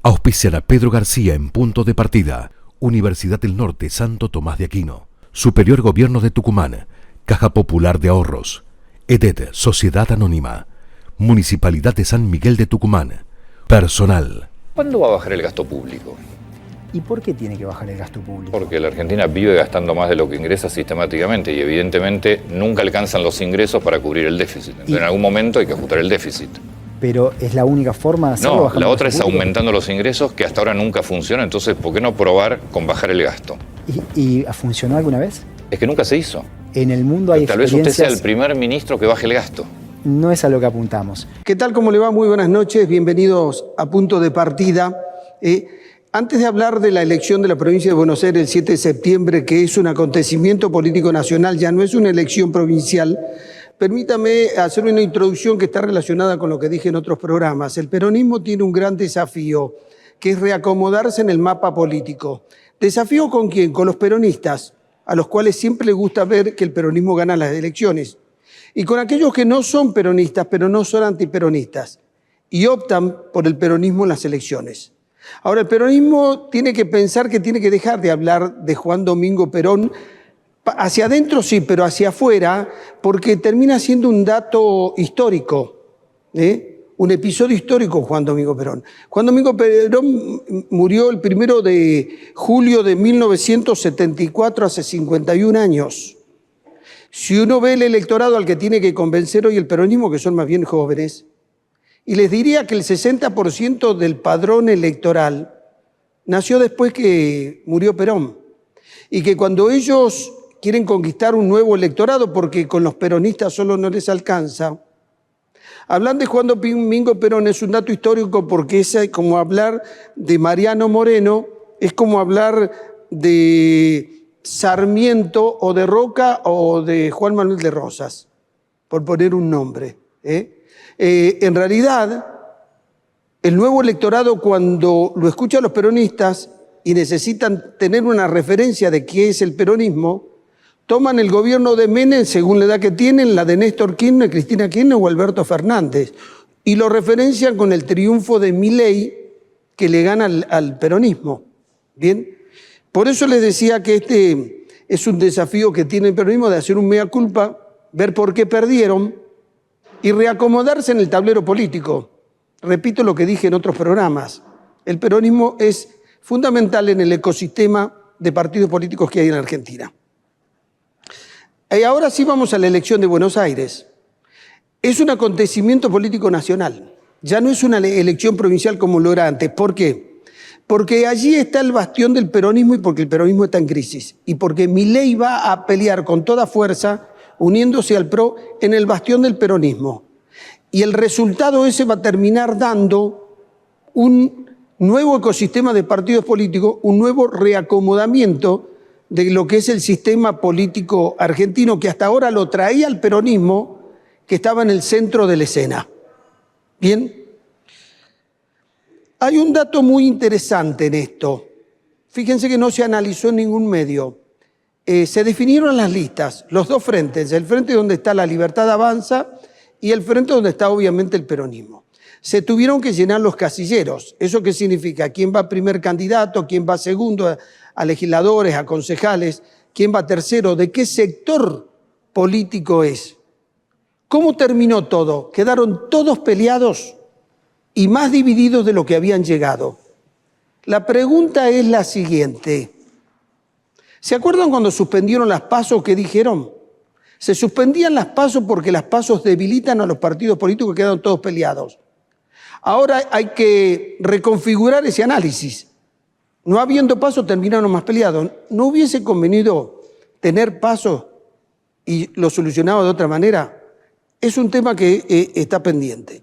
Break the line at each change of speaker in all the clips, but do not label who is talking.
Auspician a Pedro García en Punto de Partida. Universidad del Norte Santo Tomás de Aquino. Superior Gobierno de Tucumán. Caja Popular de Ahorros. EDET Sociedad Anónima. Municipalidad de San Miguel de Tucumán. Personal.
¿Cuándo va a bajar el gasto público?
¿Y por qué tiene que bajar el gasto público?
Porque la Argentina vive gastando más de lo que ingresa sistemáticamente y evidentemente nunca alcanzan los ingresos para cubrir el déficit. Entonces, en algún momento hay que ajustar el déficit.
Pero ¿es la única forma de hacerlo?
No, la otra es aumentando los ingresos, que hasta ahora nunca funciona. Entonces, ¿por qué no probar con bajar el gasto?
¿Y funcionó alguna vez?
Es que nunca se hizo.
En el mundo hay
Tal vez usted sea el
experiencias.
primer ministro que baje el gasto.
No es a lo que apuntamos.
¿Qué tal? ¿Cómo le va? Muy buenas noches. Bienvenidos a Punto de Partida. Antes de hablar de la elección de la provincia de Buenos Aires el 7 de septiembre, que es un acontecimiento político nacional, ya no es una elección provincial, permítame hacer una introducción que está relacionada con lo que dije en otros programas. El peronismo tiene un gran desafío, que es reacomodarse en el mapa político. ¿Desafío con quién? Con los peronistas, a los cuales siempre les gusta ver que el peronismo gana las elecciones. Y con aquellos que no son peronistas, pero no son antiperonistas, y optan por el peronismo en las elecciones. Ahora, el peronismo tiene que pensar que tiene que dejar de hablar de Juan Domingo Perón, hacia adentro sí, pero hacia afuera, porque termina siendo un dato histórico, un episodio histórico Juan Domingo Perón. Juan Domingo Perón murió el 1 de julio de 1974, hace 51 años. Si uno ve el electorado al que tiene que convencer hoy el peronismo, que son más bien jóvenes, y les diría que el 60% del padrón electoral nació después que murió Perón, y que cuando ellos quieren conquistar un nuevo electorado, porque con los peronistas solo no les alcanza, hablan de Juan Domingo Perón es un dato histórico porque es como hablar de Mariano Moreno, es como hablar de Sarmiento o de Roca o de Juan Manuel de Rosas, por poner un nombre. En realidad, el nuevo electorado, cuando lo escuchan los peronistas y necesitan tener una referencia de qué es el peronismo, toman el gobierno de Menem según la edad que tienen, la de Néstor Kirchner, Cristina Kirchner o Alberto Fernández, y lo referencian con el triunfo de Milei que le gana al peronismo. ¿Bien? Por eso les decía que este es un desafío que tiene el peronismo de hacer un mea culpa, ver por qué perdieron y reacomodarse en el tablero político. Repito lo que dije en otros programas. El peronismo es fundamental en el ecosistema de partidos políticos que hay en Argentina. Y ahora sí vamos a la elección de Buenos Aires. Es un acontecimiento político nacional. Ya no es una elección provincial como lo era antes. ¿Por qué? Porque allí está el bastión del peronismo y porque el peronismo está en crisis. Y porque Milei va a pelear con toda fuerza, uniéndose al PRO, en el bastión del peronismo. Y el resultado ese va a terminar dando un nuevo ecosistema de partidos políticos, un nuevo reacomodamiento de lo que es el sistema político argentino, que hasta ahora lo traía el peronismo, que estaba en el centro de la escena. Bien. Hay un dato muy interesante en esto. Fíjense que no se analizó en ningún medio. Se definieron las listas, los dos frentes, el frente donde está la Libertad Avanza y el frente donde está obviamente el peronismo. Se tuvieron que llenar los casilleros. ¿Eso qué significa? ¿Quién va primer candidato? ¿Quién va segundo? A legisladores, a concejales. ¿Quién va tercero? ¿De qué sector político es? ¿Cómo terminó todo? Quedaron todos peleados y más divididos de lo que habían llegado. La pregunta es la siguiente. ¿Se acuerdan cuando suspendieron las PASO que dijeron? Se suspendían las PASO porque las PASO debilitan a los partidos políticos que quedaron todos peleados. Ahora hay que reconfigurar ese análisis. No habiendo PASO terminaron más peleados. ¿No hubiese convenido tener PASO y lo solucionaba de otra manera? Es un tema que está pendiente.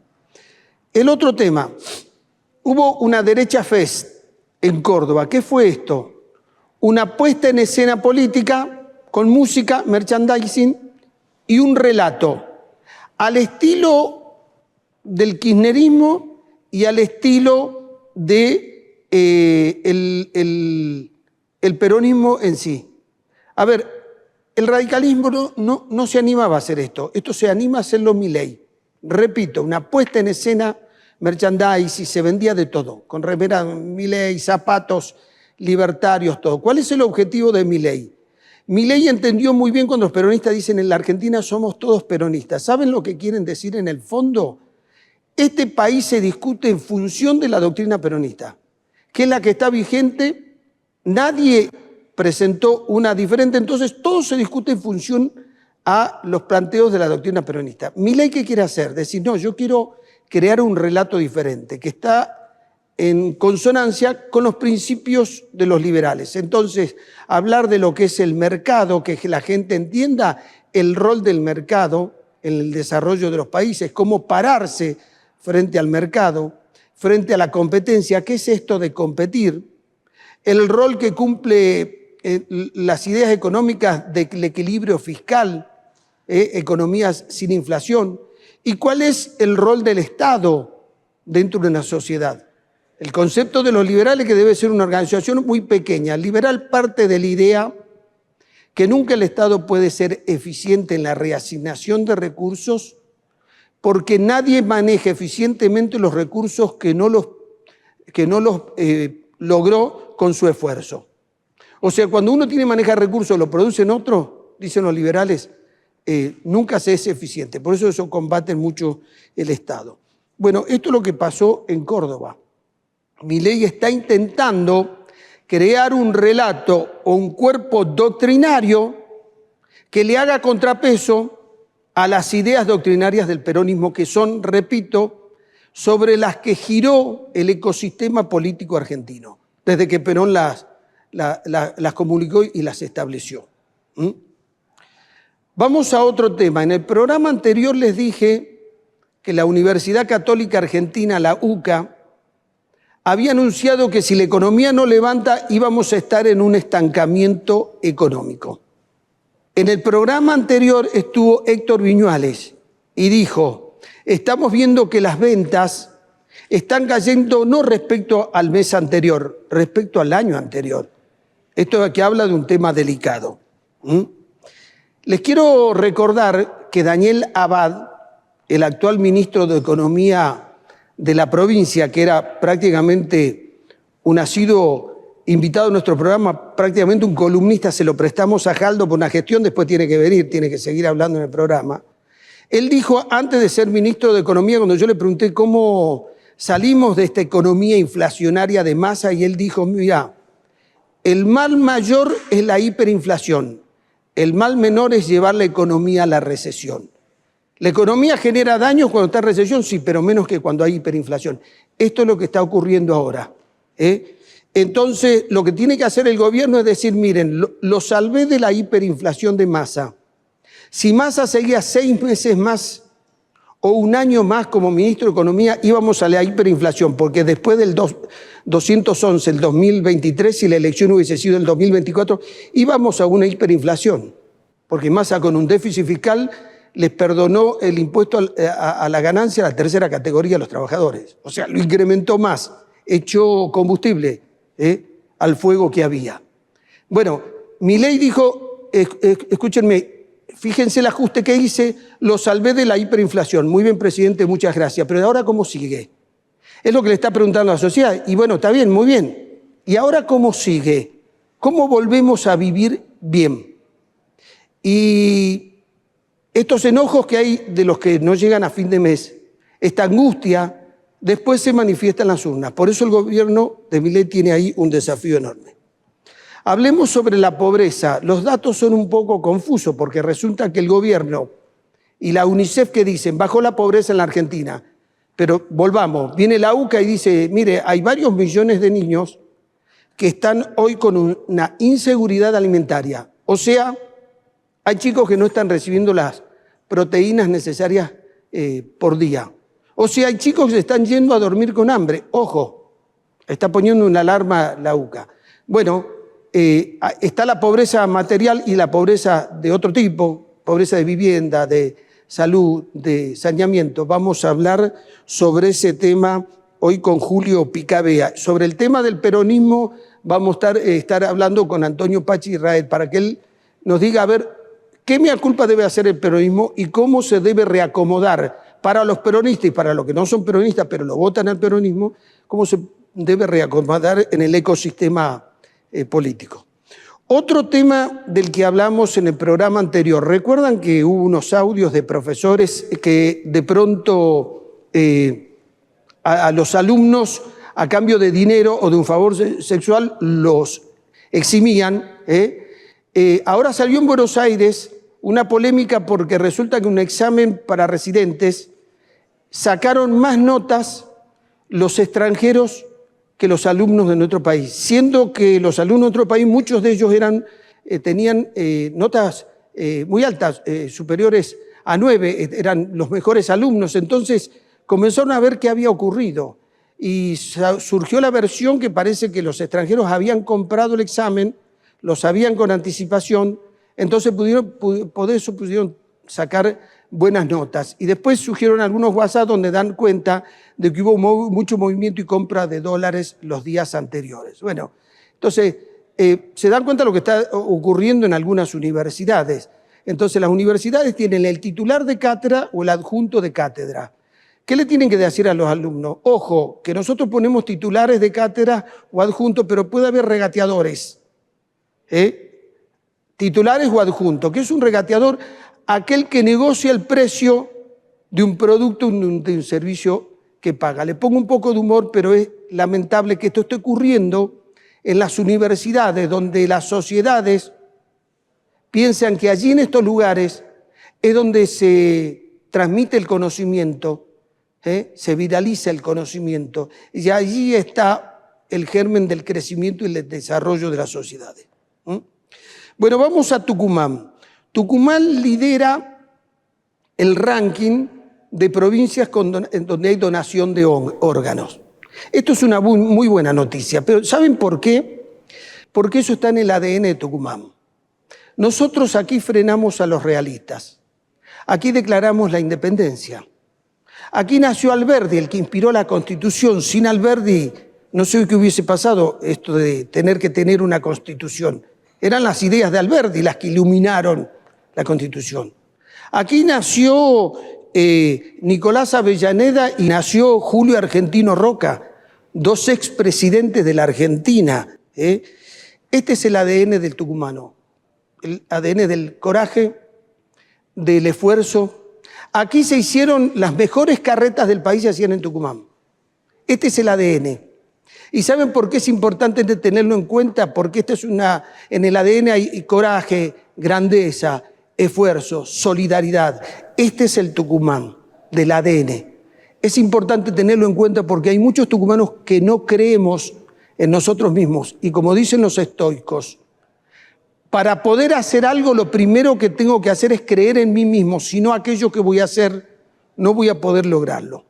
El otro tema, hubo una derecha fest en Córdoba. ¿Qué fue esto? Una puesta en escena política con música, merchandising y un relato al estilo del kirchnerismo y al estilo de el peronismo en sí. A ver, el radicalismo no se animaba a hacer esto. Esto se anima a hacerlo Milei. Repito, una puesta en escena merchandise y se vendía de todo, con remera Milei, zapatos libertarios, todo. ¿Cuál es el objetivo de Milei? Milei entendió muy bien cuando los peronistas dicen en la Argentina somos todos peronistas. ¿Saben lo que quieren decir en el fondo? Este país se discute en función de la doctrina peronista, que es la que está vigente. Nadie presentó una diferente, entonces todo se discute en función a los planteos de la doctrina peronista. Milei, ¿qué quiere hacer? Decir, no, yo quiero crear un relato diferente, que está en consonancia con los principios de los liberales. Entonces, hablar de lo que es el mercado, que la gente entienda el rol del mercado en el desarrollo de los países, cómo pararse frente al mercado, frente a la competencia. ¿Qué es esto de competir? El rol que cumple las ideas económicas del equilibrio fiscal, economías sin inflación, y cuál es el rol del Estado dentro de una sociedad. El concepto de los liberales que debe ser una organización muy pequeña. El liberal parte de la idea que nunca el Estado puede ser eficiente en la reasignación de recursos porque nadie maneja eficientemente los recursos que no los logró con su esfuerzo. O sea, cuando uno tiene maneja recursos, lo producen otros, dicen los liberales, nunca se es eficiente. Por eso combaten mucho el Estado. Bueno, esto es lo que pasó en Córdoba. Milei está intentando crear un relato o un cuerpo doctrinario que le haga contrapeso a las ideas doctrinarias del peronismo, que son, repito, sobre las que giró el ecosistema político argentino, desde que Perón las comunicó y las estableció. Vamos a otro tema. En el programa anterior les dije que la Universidad Católica Argentina, la UCA, había anunciado que si la economía no levanta íbamos a estar en un estancamiento económico. En el programa anterior estuvo Héctor Viñuales y dijo, estamos viendo que las ventas están cayendo no respecto al mes anterior, respecto al año anterior. Esto aquí habla de un tema delicado. Les quiero recordar que Daniel Abad, el actual ministro de Economía de la provincia, que era prácticamente un asiduo invitado a nuestro programa, prácticamente un columnista, se lo prestamos a Jaldo por una gestión, después tiene que venir, tiene que seguir hablando en el programa. Él dijo, antes de ser ministro de Economía, cuando yo le pregunté cómo salimos de esta economía inflacionaria de masa, y él dijo, mira, el mal mayor es la hiperinflación, el mal menor es llevar la economía a la recesión. La economía genera daños cuando está en recesión, sí, pero menos que cuando hay hiperinflación. Esto es lo que está ocurriendo ahora. Entonces, lo que tiene que hacer el gobierno es decir, miren, lo salvé de la hiperinflación de Massa. Si Massa seguía 6 meses más o un año más como ministro de Economía, íbamos a la hiperinflación, porque después del 211, el 2023, si la elección hubiese sido el 2024, íbamos a una hiperinflación, porque Massa con un déficit fiscal les perdonó el impuesto a la ganancia a la tercera categoría de los trabajadores. O sea, lo incrementó más, echó combustible al fuego que había. Bueno, Milei dijo, escúchenme, fíjense el ajuste que hice, lo salvé de la hiperinflación. Muy bien, presidente, muchas gracias. Pero ahora, ¿cómo sigue? Es lo que le está preguntando a la sociedad. Y bueno, está bien, muy bien. ¿Y ahora cómo sigue? ¿Cómo volvemos a vivir bien? Y estos enojos que hay de los que no llegan a fin de mes, esta angustia, después se manifiesta en las urnas. Por eso el gobierno de Milei tiene ahí un desafío enorme. Hablemos sobre la pobreza. Los datos son un poco confusos porque resulta que el gobierno y la UNICEF que dicen bajó la pobreza en la Argentina. Pero volvamos, viene la UCA y dice, mire, hay varios millones de niños que están hoy con una inseguridad alimentaria. O sea, hay chicos que no están recibiendo las proteínas necesarias por día. O sea, hay chicos que se están yendo a dormir con hambre. Ojo, está poniendo una alarma la UCA. Bueno, está la pobreza material y la pobreza de otro tipo, pobreza de vivienda, de salud, de saneamiento. Vamos a hablar sobre ese tema hoy con Julio Picabea. Sobre el tema del peronismo vamos a estar hablando con Antonio Pachi Israel para que él nos diga, a ver, ¿qué mea culpa debe hacer el peronismo y cómo se debe reacomodar para los peronistas y para los que no son peronistas, pero lo votan al peronismo, cómo se debe reacomodar en el ecosistema político. Otro tema del que hablamos en el programa anterior, ¿recuerdan que hubo unos audios de profesores que de pronto a los alumnos, a cambio de dinero o de un favor sexual, los eximían? Ahora salió en Buenos Aires una polémica porque resulta que un examen para residentes sacaron más notas los extranjeros que los alumnos de nuestro país, siendo que los alumnos de nuestro país, muchos de ellos tenían notas muy altas, superiores a 9, eran los mejores alumnos. Entonces comenzaron a ver qué había ocurrido y surgió la versión que parece que los extranjeros habían comprado el examen, lo sabían con anticipación, entonces por eso pudieron sacar buenas notas. Y después surgieron algunos WhatsApp donde dan cuenta de que hubo mucho movimiento y compra de dólares los días anteriores. Bueno, entonces se dan cuenta de lo que está ocurriendo en algunas universidades. Entonces las universidades tienen el titular de cátedra o el adjunto de cátedra. ¿Qué le tienen que decir a los alumnos? Ojo, que nosotros ponemos titulares de cátedra o adjuntos, pero puede haber regateadores. Titulares o adjuntos. ¿Qué es un regateador? Aquel que negocia el precio de un producto, de un servicio que paga. Le pongo un poco de humor, pero es lamentable que esto esté ocurriendo en las universidades, donde las sociedades piensan que allí en estos lugares es donde se transmite el conocimiento, se viraliza el conocimiento, y allí está el germen del crecimiento y el desarrollo de las sociedades. Bueno, vamos a Tucumán. Tucumán lidera el ranking de provincias donde hay donación de órganos. Esto es una muy buena noticia, pero ¿saben por qué? Porque eso está en el ADN de Tucumán. Nosotros aquí frenamos a los realistas. Aquí declaramos la independencia. Aquí nació Alberdi, el que inspiró la Constitución. Sin Alberdi, no sé qué hubiese pasado esto de tener que tener una Constitución. Eran las ideas de Alberdi las que iluminaron la Constitución. Aquí nació Nicolás Avellaneda y nació Julio Argentino Roca, dos expresidentes de la Argentina. Este es el ADN del tucumano, el ADN del coraje, del esfuerzo. Aquí se hicieron las mejores carretas del país, se hacían en Tucumán. Este es el ADN. ¿Y saben por qué es importante tenerlo en cuenta? Porque en el ADN hay coraje, grandeza, esfuerzo, solidaridad. Este es el Tucumán del ADN. Es importante tenerlo en cuenta porque hay muchos tucumanos que no creemos en nosotros mismos. Y como dicen los estoicos, para poder hacer algo, lo primero que tengo que hacer es creer en mí mismo. Si no, aquello que voy a hacer, no voy a poder lograrlo.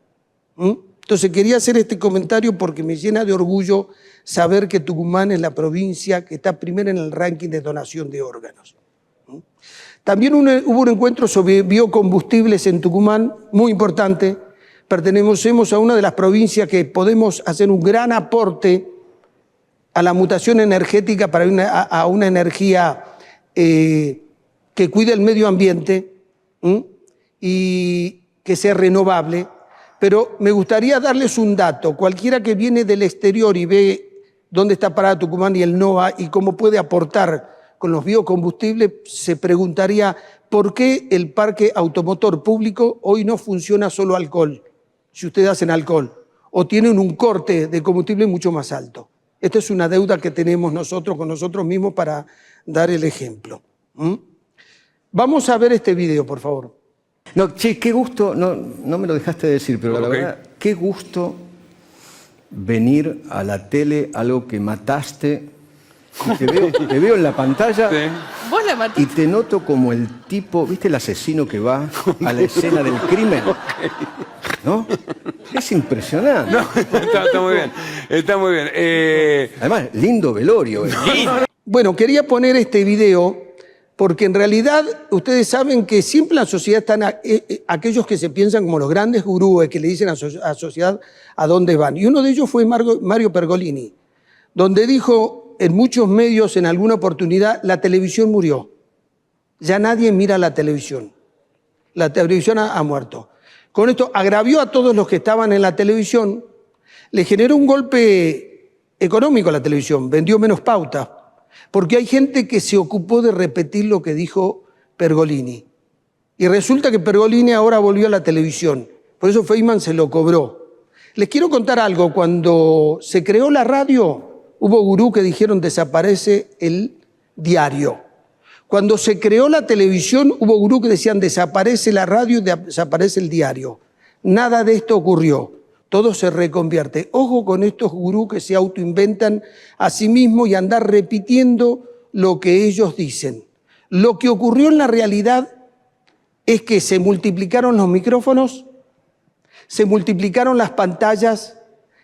Entonces quería hacer este comentario porque me llena de orgullo saber que Tucumán es la provincia que está primera en el ranking de donación de órganos. También hubo un encuentro sobre biocombustibles en Tucumán, muy importante. Pertenecemos a una de las provincias que podemos hacer un gran aporte a la mutación energética para a una energía que cuide el medio ambiente y que sea renovable. Pero me gustaría darles un dato. Cualquiera que viene del exterior y ve dónde está parada Tucumán y el NOA y cómo puede aportar con los biocombustibles, se preguntaría por qué el parque automotor público hoy no funciona solo alcohol, si ustedes hacen alcohol, o tienen un corte de combustible mucho más alto. Esta es una deuda que tenemos nosotros con nosotros mismos para dar el ejemplo. Vamos a ver este video, por favor.
No, che, qué gusto, no me lo dejaste decir, pero la verdad, qué gusto venir a la tele, algo que mataste. Te veo en la pantalla. Sí.
¿Vos la mataste?
Y te noto como el tipo, ¿viste el asesino que va a la escena del crimen? ¿No? Es impresionante.
No, está muy bien, está muy bien.
Además, lindo velorio.
Bueno, quería poner este video porque en realidad ustedes saben que siempre en la sociedad están aquellos que se piensan como los grandes gurúes que le dicen a la sociedad a dónde van. Y uno de ellos fue Mario Pergolini, donde dijo en muchos medios en alguna oportunidad, la televisión murió. Ya nadie mira la televisión. La televisión ha muerto. Con esto agravió a todos los que estaban en la televisión, le generó un golpe económico a la televisión, vendió menos pauta, porque hay gente que se ocupó de repetir lo que dijo Pergolini. Y resulta que Pergolini ahora volvió a la televisión, por eso Feynman se lo cobró. Les quiero contar algo, cuando se creó la radio, hubo gurú que dijeron desaparece el diario. Cuando se creó la televisión, hubo gurú que decían desaparece la radio y desaparece el diario. Nada de esto ocurrió. Todo se reconvierte. Ojo con estos gurús que se autoinventan a sí mismos y andar repitiendo lo que ellos dicen. Lo que ocurrió en la realidad es que se multiplicaron los micrófonos, se multiplicaron las pantallas,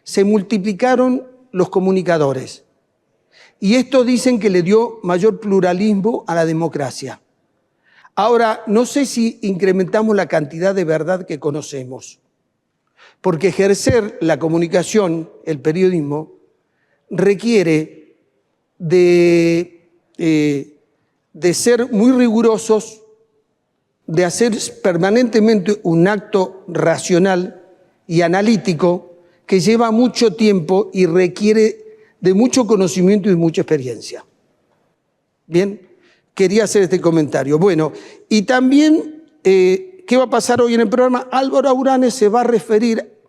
se multiplicaron los comunicadores. Y esto dicen que le dio mayor pluralismo a la democracia. Ahora, no sé si incrementamos la cantidad de verdad que conocemos, porque ejercer la comunicación, el periodismo, requiere de ser muy rigurosos, de hacer permanentemente un acto racional y analítico que lleva mucho tiempo y requiere de mucho conocimiento y mucha experiencia. Bien, quería hacer este comentario. Bueno, y también, ¿qué va a pasar hoy en el programa? Álvaro Auranes se va a referir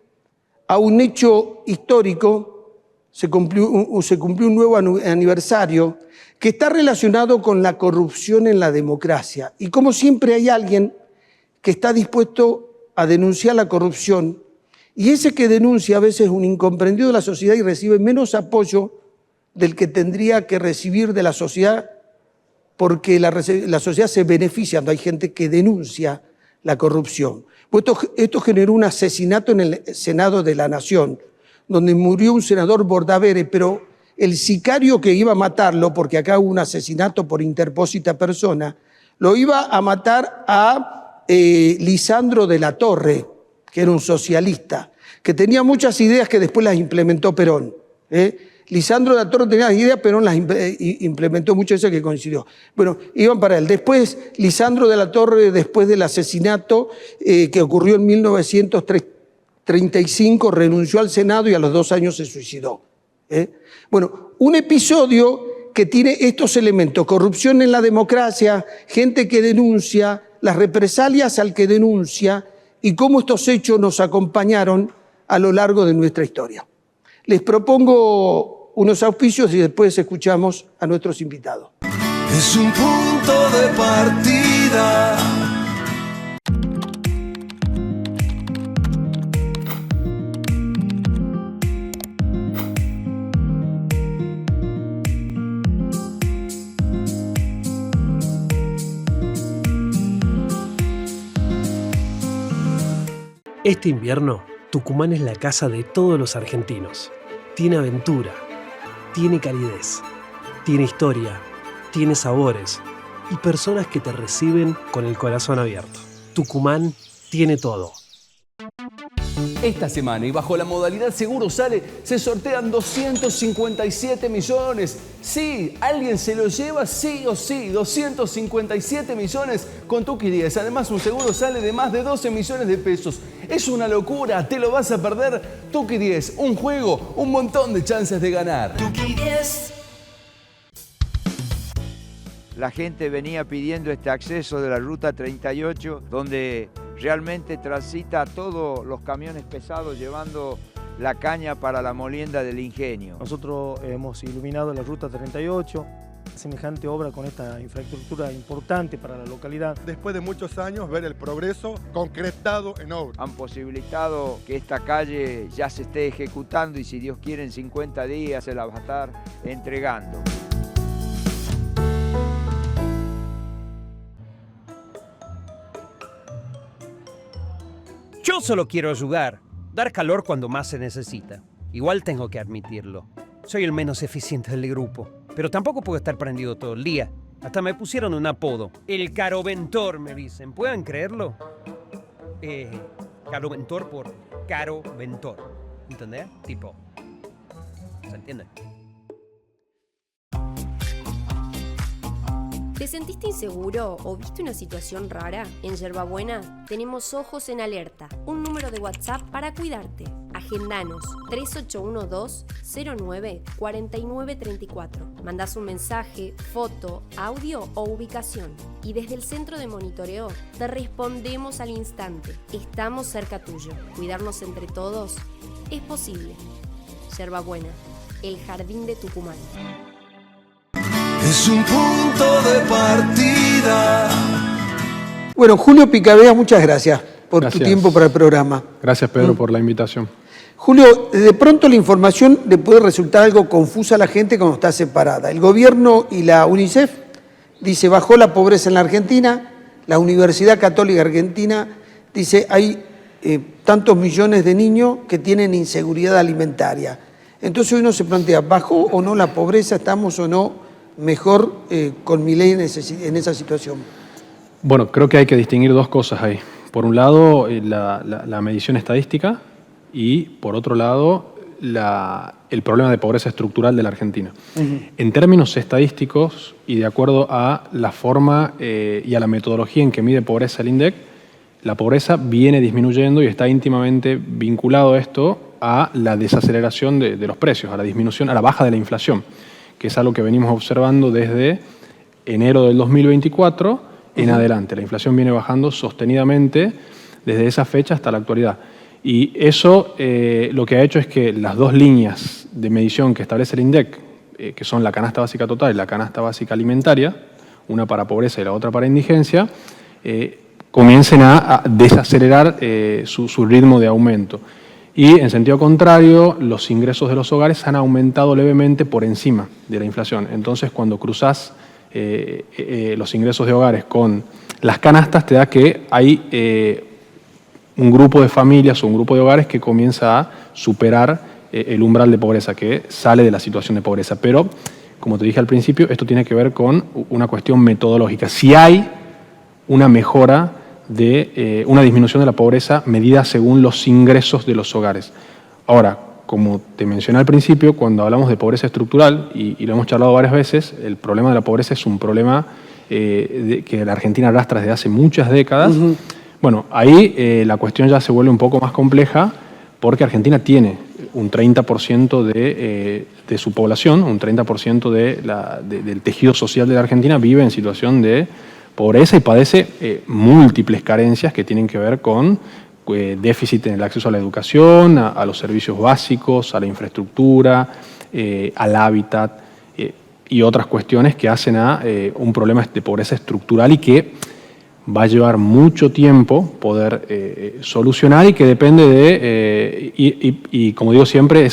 a un hecho histórico, se cumplió un nuevo aniversario, que está relacionado con la corrupción en la democracia. Y como siempre hay alguien que está dispuesto a denunciar la corrupción, y ese que denuncia a veces es un incomprendido de la sociedad y recibe menos apoyo del que tendría que recibir de la sociedad, porque la sociedad se beneficia cuando hay gente que denuncia la corrupción. Pues esto generó un asesinato en el Senado de la Nación, donde murió un senador Bordaberry, pero el sicario que iba a matarlo, porque acá hubo un asesinato por interpósita persona, lo iba a matar a Lisandro de la Torre, que era un socialista, que tenía muchas ideas que después las implementó Perón. Lisandro de la Torre tenía ideas, Perón las implementó muchas veces que coincidió. Bueno, iban para él. Después, Lisandro de la Torre, después del asesinato que ocurrió en 1935, renunció al Senado y a los 2 años se suicidó. Bueno, un episodio que tiene estos elementos: corrupción en la democracia, gente que denuncia, las represalias al que denuncia, y cómo estos hechos nos acompañaron a lo largo de nuestra historia. Les propongo unos auspicios y después escuchamos a nuestros invitados.
Es un punto de partida.
Este invierno, Tucumán es la casa de todos los argentinos. Tiene aventura, tiene calidez, tiene historia, tiene sabores y personas que te reciben con el corazón abierto. Tucumán tiene todo.
Esta semana y bajo la modalidad Seguro Sale se sortean 257 millones. Sí, alguien se lo lleva sí o sí, 257 millones con Tuki 10. Además, un seguro sale de más de 12 millones de pesos. Es una locura, te lo vas a perder. Tuki 10, un juego, un montón de chances de ganar.
Tuki 10.
La gente venía pidiendo este acceso de la Ruta 38, donde realmente transita todos los camiones pesados llevando la caña para la molienda del ingenio.
Nosotros hemos iluminado la Ruta 38, semejante obra con esta infraestructura importante para la localidad.
Después de muchos años, ver el progreso concretado en obra.
Han posibilitado que esta calle ya se esté ejecutando y si Dios quiere en 50 días se la va a estar entregando.
Yo solo quiero ayudar, dar calor cuando más se necesita. Igual tengo que admitirlo. Soy el menos eficiente del grupo, pero tampoco puedo estar prendido todo el día. Hasta me pusieron un apodo. El Caroventor, me dicen. ¿Pueden creerlo? Caroventor por Caro Ventor. ¿Entendés? Tipo. ¿Se entiende?
¿Te sentiste inseguro o viste una situación rara? En Yerbabuena tenemos Ojos en Alerta, un número de WhatsApp para cuidarte. Agendanos 3812-09-4934. Mandás un mensaje, foto, audio o ubicación. Y desde el centro de monitoreo te respondemos al instante. Estamos cerca tuyo. Cuidarnos entre todos es posible. Yerbabuena, el jardín de Tucumán.
Es un punto de partida.
Bueno, Julio Picabea, muchas gracias por tu tiempo para el programa.
Gracias, Pedro, por la invitación.
Julio, de pronto la información le puede resultar algo confusa a la gente cuando está separada. El gobierno y la UNICEF dice bajó la pobreza en la Argentina, la Universidad Católica Argentina dice hay tantos millones de niños que tienen inseguridad alimentaria. Entonces uno se plantea, ¿bajó o no la pobreza? ¿Estamos o no mejor con Milei en esa situación?
Bueno, creo que hay que distinguir dos cosas ahí. Por un lado, la medición estadística y, por otro lado, el problema de pobreza estructural de la Argentina. En términos estadísticos y de acuerdo a la forma y a la metodología en que mide pobreza el INDEC, la pobreza viene disminuyendo y está íntimamente vinculado esto a la desaceleración de los precios, a la disminución, a la baja de la inflación, que es algo que venimos observando desde enero del 2024 en adelante. La inflación viene bajando sostenidamente desde esa fecha hasta la actualidad. Y eso lo que ha hecho es que las dos líneas de medición que establece el INDEC, que son la canasta básica total y la canasta básica alimentaria, una para pobreza y la otra para indigencia, comiencen a desacelerar su ritmo de aumento. Y en sentido contrario, los ingresos de los hogares han aumentado levemente por encima de la inflación. Entonces, cuando cruzás los ingresos de hogares con las canastas, te da que hay un grupo de familias o un grupo de hogares que comienza a superar el umbral de pobreza, que sale de la situación de pobreza. Pero, como te dije al principio, esto tiene que ver con una cuestión metodológica. Si hay una mejora de una disminución de la pobreza medida según los ingresos de los hogares. Ahora, como te mencioné al principio, cuando hablamos de pobreza estructural, y lo hemos charlado varias veces, el problema de la pobreza es un problema que la Argentina arrastra desde hace muchas décadas. Bueno, ahí la cuestión ya se vuelve un poco más compleja porque Argentina tiene un 30% de su población, un 30% del tejido social de la Argentina vive en situación de pobreza y padece múltiples carencias que tienen que ver con déficit en el acceso a la educación, a los servicios básicos, a la infraestructura, al hábitat y otras cuestiones que hacen a un problema de pobreza estructural y que va a llevar mucho tiempo poder solucionar y que depende de, y como digo siempre,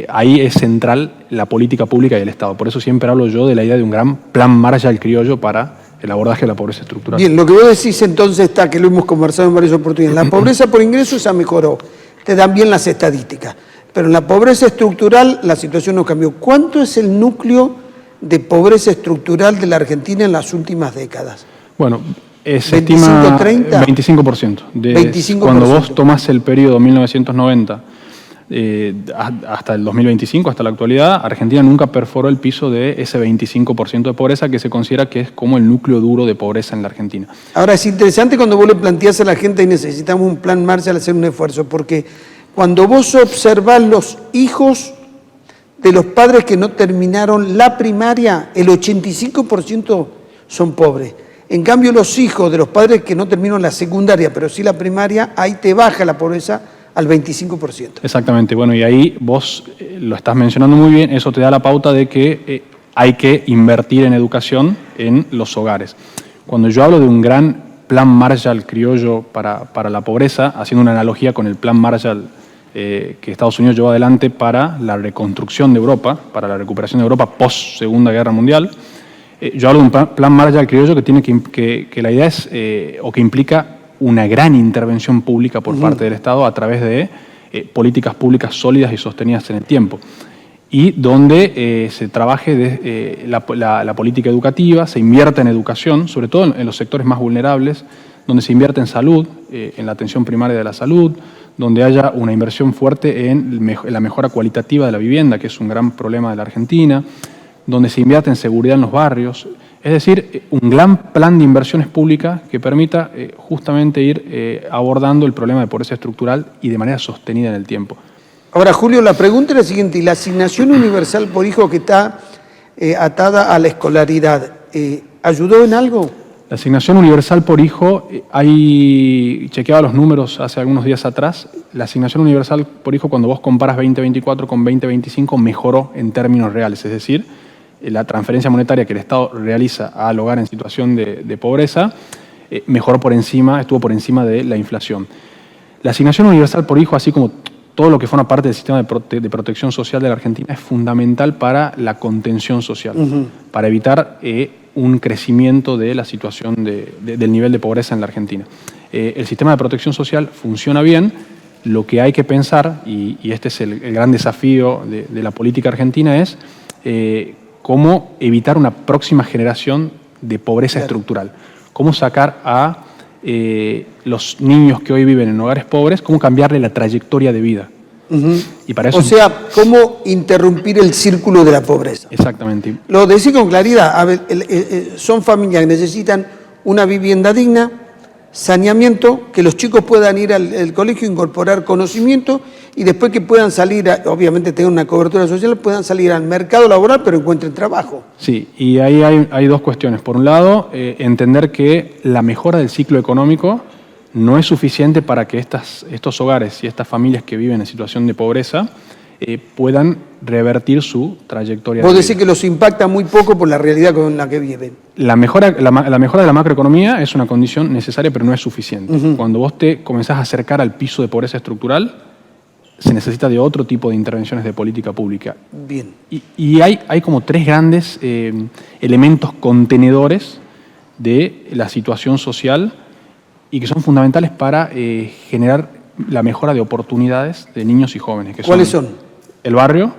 ahí es central la política pública y el Estado. Por eso siempre hablo yo de la idea de un gran plan Marshall criollo para el abordaje de la pobreza estructural.
Bien, lo que vos decís entonces está, que lo hemos conversado en varias oportunidades, la pobreza por ingresos ya mejoró, te dan bien las estadísticas, pero en la pobreza estructural la situación no cambió. ¿Cuánto es el núcleo de pobreza estructural de la Argentina en las últimas décadas?
Bueno, se estima 25%. 25%. Cuando vos tomás el periodo 1990 hasta el 2025, hasta la actualidad, Argentina nunca perforó el piso de ese 25% de pobreza que se considera que es como el núcleo duro de pobreza en la Argentina.
Ahora, es interesante cuando vos le planteás a la gente y necesitamos un plan Marshall, hacer un esfuerzo, porque cuando vos observás los hijos de los padres que no terminaron la primaria, el 85% son pobres. En cambio, los hijos de los padres que no terminaron la secundaria, pero sí la primaria, ahí te baja la pobreza al 25%.
Exactamente, bueno, y ahí vos lo estás mencionando muy bien, eso te da la pauta de que hay que invertir en educación en los hogares. Cuando yo hablo de un gran plan Marshall criollo para la pobreza, haciendo una analogía con el plan Marshall que Estados Unidos llevó adelante para la reconstrucción de Europa, para la recuperación de Europa post Segunda Guerra Mundial, yo hablo de un plan Marshall criollo que tiene que la idea es, o que implica una gran intervención pública por parte del Estado a través de políticas públicas sólidas y sostenidas en el tiempo. Y donde se trabaje la política educativa, se invierta en educación, sobre todo en los sectores más vulnerables, donde se invierte en salud, en la atención primaria de la salud, donde haya una inversión fuerte en la mejora cualitativa de la vivienda, que es un gran problema de la Argentina, donde se invierte en seguridad en los barrios, Es decir, un gran plan de inversiones públicas que permita justamente ir abordando el problema de pobreza estructural y de manera sostenida en el tiempo.
Ahora, Julio, la pregunta es la siguiente. ¿Y la asignación universal por hijo que está atada a la escolaridad, ayudó en algo?
La asignación universal por hijo, chequeaba los números hace algunos días atrás, la asignación universal por hijo cuando vos comparas 2024 con 2025 mejoró en términos reales, es decir, la transferencia monetaria que el Estado realiza al hogar en situación de pobreza mejoró estuvo por encima de la inflación. La asignación universal por hijo, así como todo lo que forma parte del sistema de protección social de la Argentina, es fundamental para la contención social, para evitar un crecimiento de la situación del nivel de pobreza en la Argentina. El sistema de protección social funciona bien. Lo que hay que pensar, y este es el gran desafío de la política argentina, es cómo evitar una próxima generación de pobreza estructural. Cómo sacar a los niños que hoy viven en hogares pobres, cómo cambiarle la trayectoria de vida. Y para eso,
o sea, cómo interrumpir el círculo de la pobreza.
Exactamente.
Lo decía con claridad. A ver, son familias que necesitan una vivienda digna, saneamiento, que los chicos puedan ir al colegio, incorporar conocimiento y después que puedan salir, obviamente tengan una cobertura social, puedan salir al mercado laboral pero encuentren trabajo.
Sí, y ahí hay dos cuestiones. Por un lado, entender que la mejora del ciclo económico no es suficiente para que estos hogares y estas familias que viven en situación de pobreza puedan revertir su trayectoria.
Vos decís que los impacta muy poco por la realidad con la que viven.
La mejora de la macroeconomía es una condición necesaria, pero no es suficiente. Cuando vos te comenzás a acercar al piso de pobreza estructural, se necesita de otro tipo de intervenciones de política pública.
Bien.
Y hay como tres grandes elementos contenedores de la situación social y que son fundamentales para generar la mejora de oportunidades de niños y jóvenes.
¿Cuáles son?
El barrio,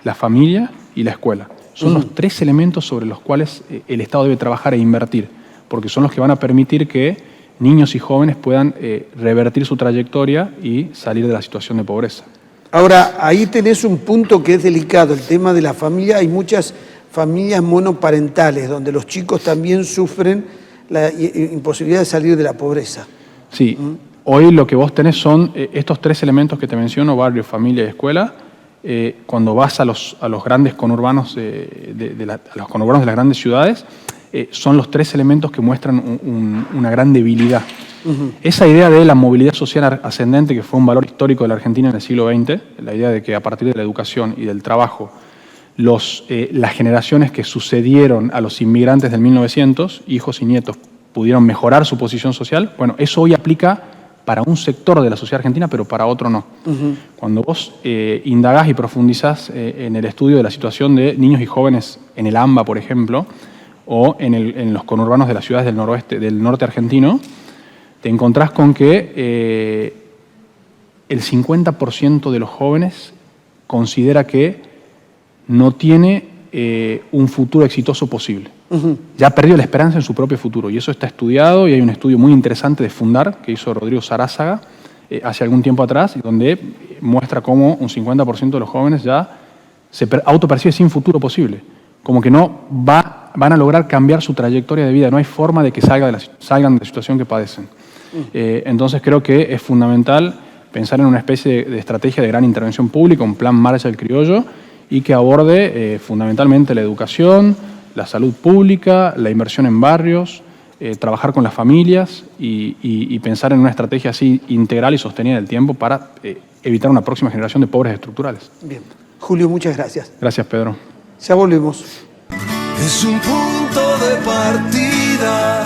la familia y la escuela. Son los tres elementos sobre los cuales el Estado debe trabajar e invertir, porque son los que van a permitir que niños y jóvenes puedan revertir su trayectoria y salir de la situación de pobreza.
Ahora, ahí tenés un punto que es delicado, el tema de la familia. Hay muchas familias monoparentales donde los chicos también sufren la imposibilidad de salir de la pobreza.
Sí, hoy lo que vos tenés son estos tres elementos que te menciono, barrio, familia y escuela. Cuando vas a los grandes conurbanos a los conurbanos de las grandes ciudades, son los tres elementos que muestran una gran debilidad. Esa idea de la movilidad social ascendente, que fue un valor histórico de la Argentina en el siglo XX, la idea de que a partir de la educación y del trabajo, las generaciones que sucedieron a los inmigrantes del 1900, hijos y nietos, pudieron mejorar su posición social, bueno, eso hoy aplica para un sector de la sociedad argentina, pero para otro no. Cuando vos indagás y profundizás en el estudio de la situación de niños y jóvenes en el AMBA, por ejemplo, o en los conurbanos de las ciudades del norte argentino, te encontrás con que el 50% de los jóvenes considera que no tiene un futuro exitoso posible. Ya perdió la esperanza en su propio futuro, y eso está estudiado, y hay un estudio muy interesante de Fundar que hizo Rodrigo Sarázaga hace algún tiempo atrás, donde muestra cómo un 50% de los jóvenes ya se autopercibe sin futuro posible, como que no van a lograr cambiar su trayectoria de vida, no hay forma de que salgan de la situación que padecen. Entonces creo que es fundamental pensar en una especie de estrategia de gran intervención pública, un plan Marshall criollo, y que aborde fundamentalmente la educación, la salud pública, la inversión en barrios, trabajar con las familias y pensar en una estrategia así integral y sostenida en el tiempo para evitar una próxima generación de pobres estructurales.
Bien. Julio, muchas gracias.
Gracias, Pedro.
Ya volvemos.
Es un punto de partida.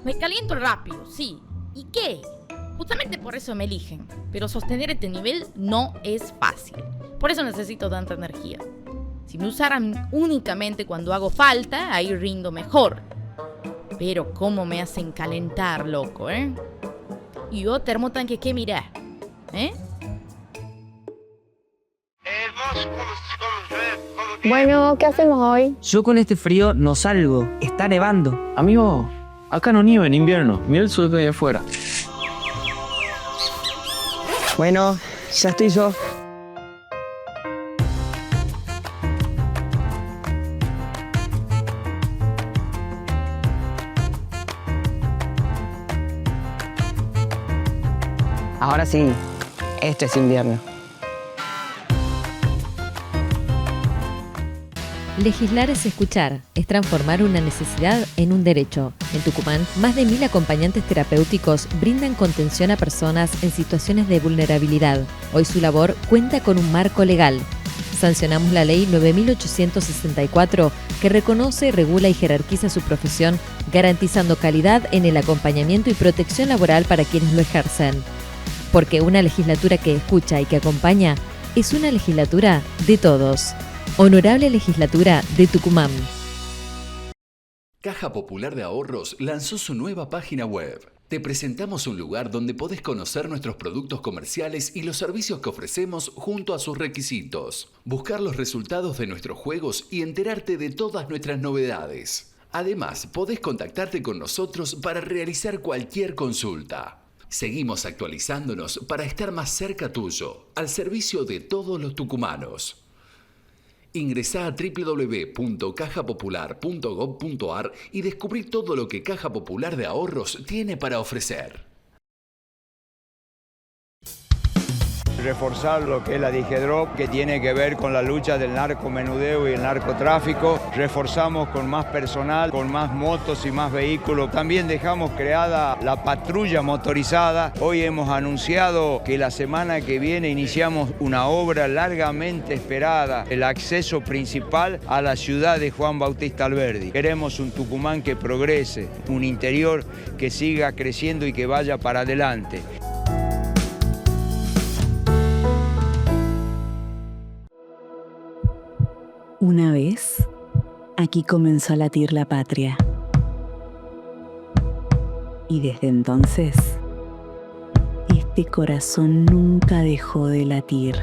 Me caliento rápido, sí. ¿Y qué? Justamente por eso me eligen. Pero sostener este nivel no es fácil. Por eso necesito tanta energía. Si me usaran únicamente cuando hago falta, ahí rindo mejor. Pero cómo me hacen calentar, loco, ¿eh? Y yo termotanque, ¿qué mirá? ¿Eh?
Bueno, ¿qué hacemos hoy?
Yo con este frío no salgo. Está nevando.
Amigo, acá no nieva en invierno. Mira el sol que hay afuera.
Bueno, ya estoy yo. Ahora sí, esto es invierno.
Legislar es escuchar, es transformar una necesidad en un derecho. En Tucumán, más de 1000 acompañantes terapéuticos brindan contención a personas en situaciones de vulnerabilidad. Hoy su labor cuenta con un marco legal. Sancionamos la Ley 9.864, que reconoce, regula y jerarquiza su profesión, garantizando calidad en el acompañamiento y protección laboral para quienes lo ejercen. Porque una legislatura que escucha y que acompaña es una legislatura de todos. Honorable Legislatura de Tucumán.
Caja Popular de Ahorros lanzó su nueva página web. Te presentamos un lugar donde podés conocer nuestros productos comerciales y los servicios que ofrecemos junto a sus requisitos. Buscar los resultados de nuestros juegos y enterarte de todas nuestras novedades. Además, podés contactarte con nosotros para realizar cualquier consulta. Seguimos actualizándonos para estar más cerca tuyo, al servicio de todos los tucumanos. Ingresá a www.cajapopular.gov.ar y descubrí todo lo que Caja Popular de Ahorros tiene para ofrecer.
Reforzar lo que es la DIGEDROP, que tiene que ver con la lucha del narcomenudeo y el narcotráfico. Reforzamos con más personal, con más motos y más vehículos. También dejamos creada la patrulla motorizada. Hoy hemos anunciado que la semana que viene iniciamos una obra largamente esperada, el acceso principal a la ciudad de Juan Bautista Alberdi. Queremos un Tucumán que progrese, un interior que siga creciendo y que vaya para adelante.
Una vez, aquí comenzó a latir la patria. Y desde entonces, este corazón nunca dejó de latir.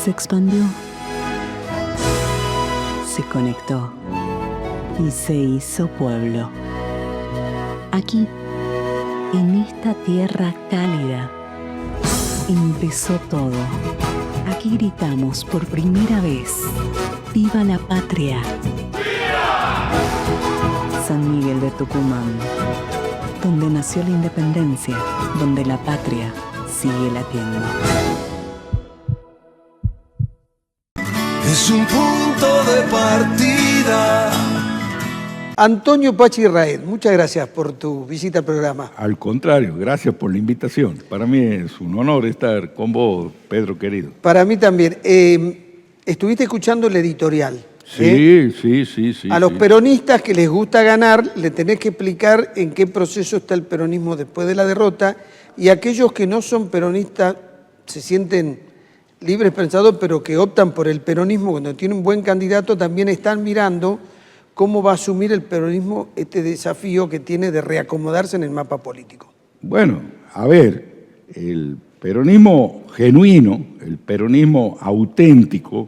Se expandió, se conectó y se hizo pueblo. Aquí, en esta tierra cálida, empezó todo. Aquí gritamos por primera vez: ¡Viva la patria! ¡Viva! San Miguel de Tucumán, donde nació la independencia, donde la patria sigue latiendo.
Es un punto de partida.
Antonio Pachi Raed, muchas gracias por tu visita al programa.
Al contrario, gracias por la invitación. Para mí es un honor estar con vos, Pedro querido.
Para mí también. Estuviste escuchando el editorial.
Sí.
A los peronistas que les gusta ganar, le tenés que explicar en qué proceso está el peronismo después de la derrota, y aquellos que no son peronistas se sienten libres pensados, pero que optan por el peronismo cuando tienen un buen candidato, también están mirando cómo va a asumir el peronismo este desafío que tiene de reacomodarse en el mapa político.
Bueno, a ver, el peronismo genuino, el peronismo auténtico,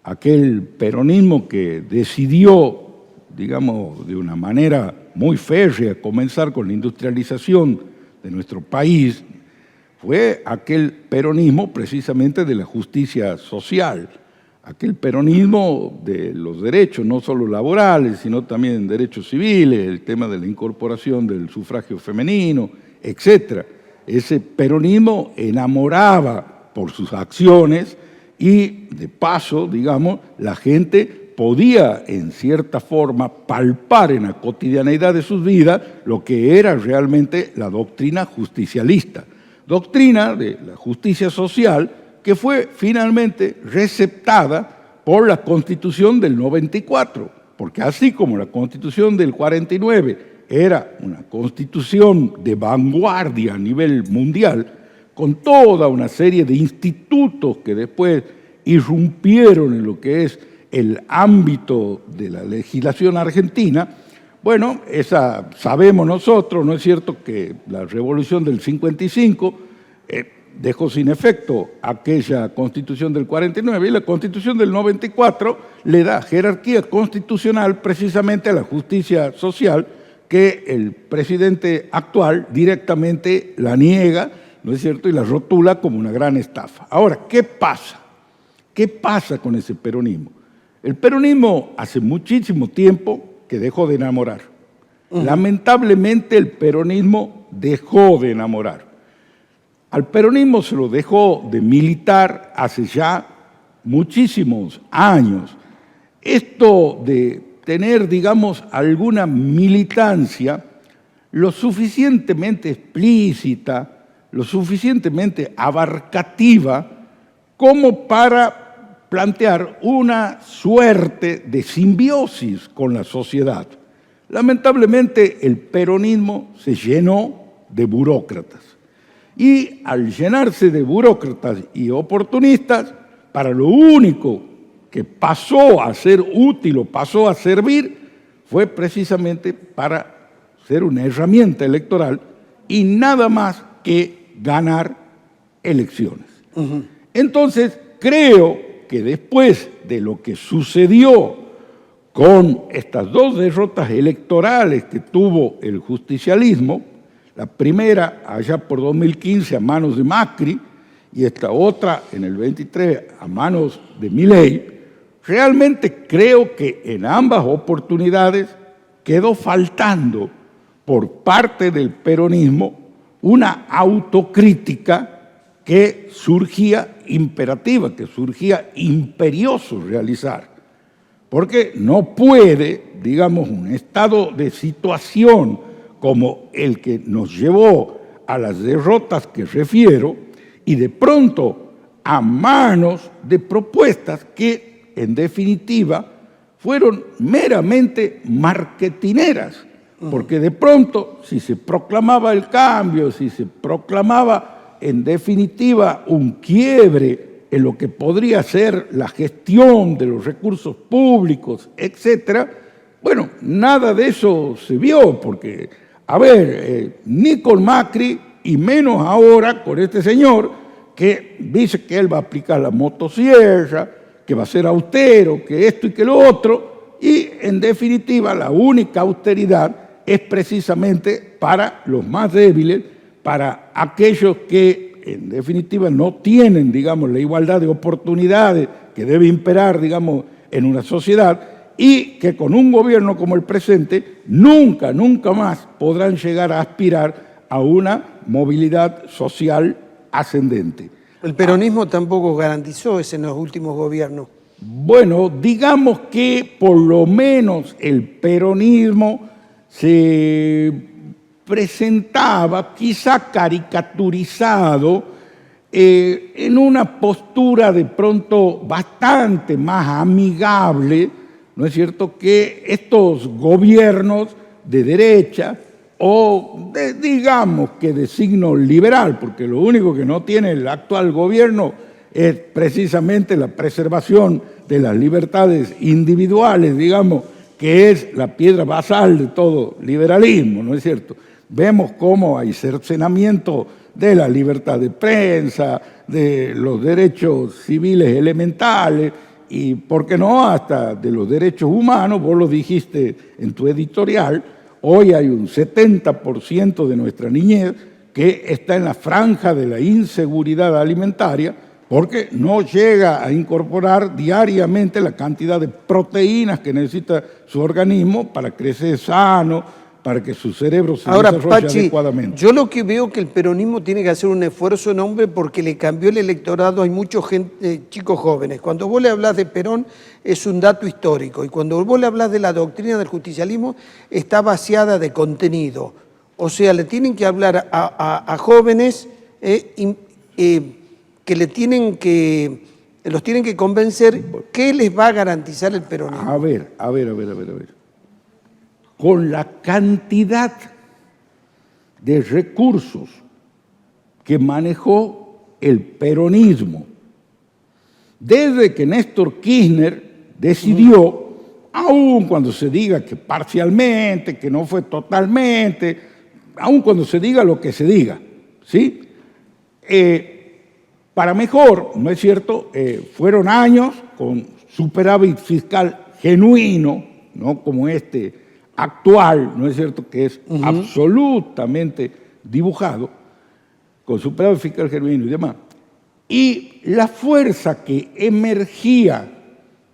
aquel peronismo que decidió, digamos, de una manera muy férrea comenzar con la industrialización de nuestro país, fue aquel peronismo precisamente de la justicia social, aquel peronismo de los derechos, no solo laborales, sino también derechos civiles, el tema de la incorporación del sufragio femenino, etc. Ese peronismo enamoraba por sus acciones y, de paso, digamos, la gente podía, en cierta forma, palpar en la cotidianeidad de sus vidas lo que era realmente la doctrina justicialista. Doctrina de la justicia social que fue finalmente receptada por la Constitución del 94, porque así como la Constitución del 49 era una constitución de vanguardia a nivel mundial, con toda una serie de institutos que después irrumpieron en lo que es el ámbito de la legislación argentina, bueno, esa sabemos nosotros, ¿no es cierto?, que la Revolución del 55 dejó sin efecto aquella Constitución del 49 y la Constitución del 94 le da jerarquía constitucional precisamente a la justicia social que el presidente actual directamente la niega, ¿no es cierto?, y la rotula como una gran estafa. Ahora, ¿qué pasa? ¿Qué pasa con ese peronismo? El peronismo hace muchísimo tiempo que dejó de enamorar. Lamentablemente el peronismo dejó de enamorar. Al peronismo se lo dejó de militar hace ya muchísimos años. Esto de tener, digamos, alguna militancia lo suficientemente explícita, lo suficientemente abarcativa como para plantear una suerte de simbiosis con la sociedad. Lamentablemente el peronismo se llenó de burócratas. Y al llenarse de burócratas y oportunistas, para lo único que pasó a ser útil o pasó a servir fue precisamente para ser una herramienta electoral y nada más que ganar elecciones. Entonces, creo que después de lo que sucedió con estas dos derrotas electorales que tuvo el justicialismo, la primera allá por 2015 a manos de Macri y esta otra en el 23 a manos de Milei, realmente creo que en ambas oportunidades quedó faltando por parte del peronismo una autocrítica que surgía imperativa, que surgía imperioso realizar. Porque no puede, digamos, un estado de situación como el que nos llevó a las derrotas que refiero y de pronto a manos de propuestas que, en definitiva, fueron meramente marketineras, porque de pronto, si se proclamaba el cambio, si se proclamaba, en definitiva, un quiebre en lo que podría ser la gestión de los recursos públicos, etcétera, bueno, nada de eso se vio, porque, a ver, ni con Macri y menos ahora con este señor que dice que él va a aplicar la motosierra, que va a ser austero, que esto y que lo otro, y en definitiva la única austeridad es precisamente para los más débiles, para aquellos que en definitiva no tienen, digamos, la igualdad de oportunidades que debe imperar, digamos, en una sociedad y que con un gobierno como el presente nunca, nunca más podrán llegar a aspirar a una movilidad social ascendente.
El peronismo tampoco garantizó eso en los últimos gobiernos.
Bueno, digamos que por lo menos el peronismo se presentaba, quizá caricaturizado, en una postura de pronto bastante más amigable, ¿no es cierto?, que estos gobiernos de derecha o digamos que de signo liberal, porque lo único que no tiene el actual gobierno es precisamente la preservación de las libertades individuales, digamos, que es la piedra basal de todo liberalismo, ¿no es cierto? Vemos cómo hay cercenamiento de la libertad de prensa, de los derechos civiles elementales y, ¿por qué no?, hasta de los derechos humanos. Vos lo dijiste en tu editorial, hoy hay un 70% de nuestra niñez que está en la franja de la inseguridad alimentaria porque no llega a incorporar diariamente la cantidad de proteínas que necesita su organismo para crecer sano, para que su cerebro se desarrolle adecuadamente.
Yo lo que veo que el peronismo tiene que hacer un esfuerzo enorme porque le cambió el electorado, hay muchos chicos jóvenes. Cuando vos le hablas de Perón es un dato histórico y cuando vos le hablas de la doctrina del justicialismo está vaciada de contenido. O sea, le tienen que hablar a jóvenes que los tienen que convencer qué les va a garantizar el peronismo.
A ver. Con la cantidad de recursos que manejó el peronismo, desde que Néstor Kirchner decidió, aun cuando se diga que parcialmente, que no fue totalmente, aun cuando se diga lo que se diga, ¿sí? para mejor, ¿no es cierto? Fueron años con superávit fiscal genuino, no como este actual, ¿no es cierto?, que es absolutamente dibujado, con superávit fiscal genuino y demás. Y la fuerza que emergía,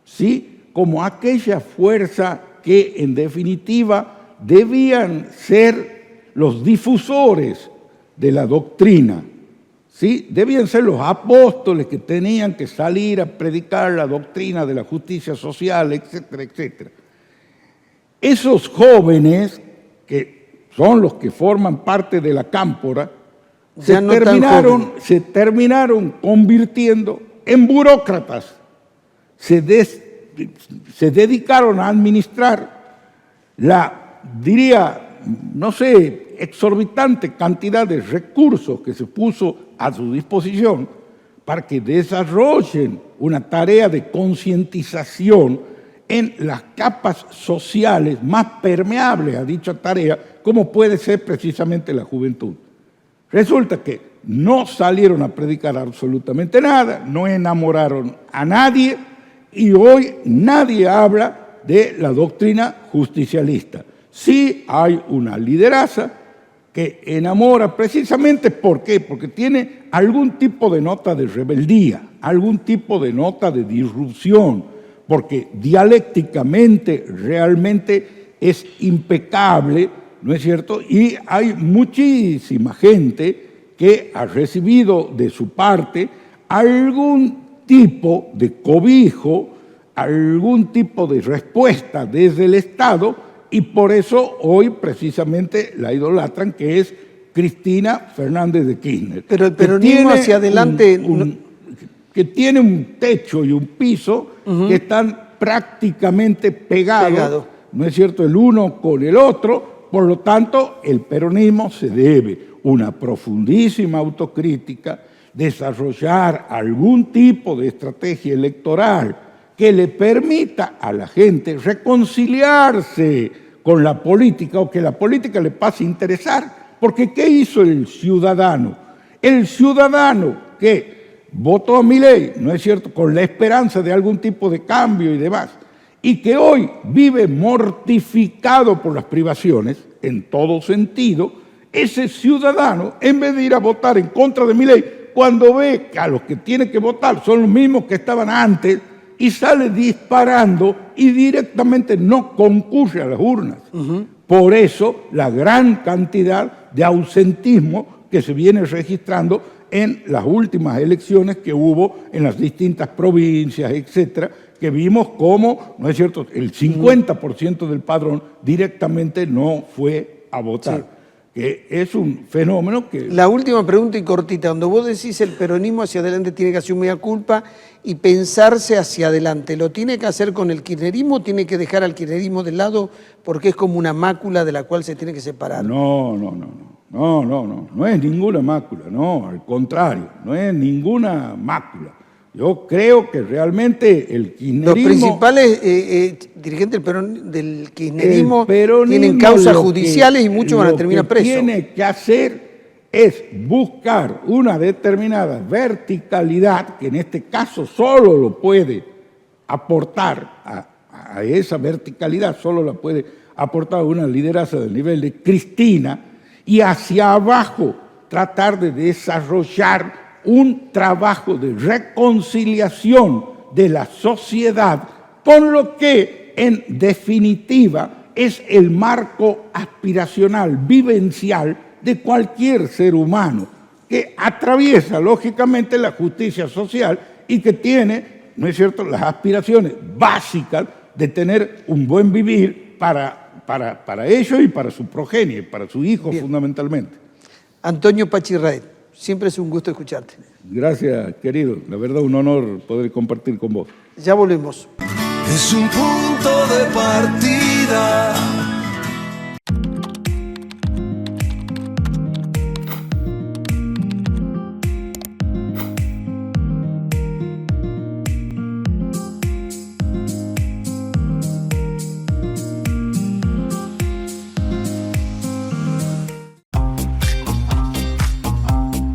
¿sí?, como aquella fuerza que en definitiva debían ser los difusores de la doctrina, ¿sí? Debían ser los apóstoles que tenían que salir a predicar la doctrina de la justicia social, etcétera, etcétera. Esos jóvenes, que son los que forman parte de la cámpora, se terminaron convirtiendo en burócratas. Se dedicaron a administrar la, diría, no sé, exorbitante cantidad de recursos que se puso a su disposición para que desarrollen una tarea de concientización en las capas sociales más permeables a dicha tarea, como puede ser precisamente la juventud. Resulta que no salieron a predicar absolutamente nada, no enamoraron a nadie y hoy nadie habla de la doctrina justicialista. Sí hay una lideraza que enamora precisamente, ¿por qué? Porque tiene algún tipo de nota de rebeldía, algún tipo de nota de disrupción, porque dialécticamente realmente es impecable, ¿no es cierto? Y hay muchísima gente que ha recibido de su parte algún tipo de cobijo, algún tipo de respuesta desde el Estado, y por eso hoy precisamente la idolatran, que es Cristina Fernández de Kirchner.
Pero el peronismo hacia adelante...
que tiene un techo y un piso que están prácticamente pegados, ¿no es cierto?, el uno con el otro. Por lo tanto, el peronismo se debe una profundísima autocrítica, desarrollar algún tipo de estrategia electoral que le permita a la gente reconciliarse con la política o que la política le pase a interesar. Porque ¿qué hizo el ciudadano? El ciudadano que votó a Milei, ¿no es cierto?, con la esperanza de algún tipo de cambio y demás, y que hoy vive mortificado por las privaciones, en todo sentido, ese ciudadano, en vez de ir a votar en contra de Milei, cuando ve que a los que tiene que votar son los mismos que estaban antes, y sale disparando y directamente no concurre a las urnas. Por eso la gran cantidad de ausentismo que se viene registrando en las últimas elecciones que hubo en las distintas provincias, etcétera, que vimos cómo, ¿no es cierto?, el 50% del padrón directamente no fue a votar. Sí. Que es un fenómeno que...
La última pregunta y cortita, cuando vos decís el peronismo hacia adelante tiene que asumir la culpa y pensarse hacia adelante, ¿lo tiene que hacer con el kirchnerismo o tiene que dejar al kirchnerismo de lado porque es como una mácula de la cual se tiene que separar?
No es ninguna mácula, no, al contrario, no es ninguna mácula. Yo creo que realmente el kirchnerismo...
Los principales dirigentes del kirchnerismo tienen causas judiciales y muchos van a terminar presos.
Lo que tiene que hacer es buscar una determinada verticalidad, que en este caso solo lo puede aportar a esa verticalidad, solo la puede aportar una liderazgo del nivel de Cristina, y hacia abajo tratar de desarrollar un trabajo de reconciliación de la sociedad con lo que en definitiva es el marco aspiracional, vivencial de cualquier ser humano, que atraviesa lógicamente la justicia social y que tiene, ¿no es cierto?, las aspiraciones básicas de tener un buen vivir para ellos y para su progenie, para su hijo fundamentalmente.
Antonio Pachirraet, siempre es un gusto escucharte.
Gracias, querido. La verdad, un honor poder compartir con vos.
Ya volvemos.
Es un punto de partida.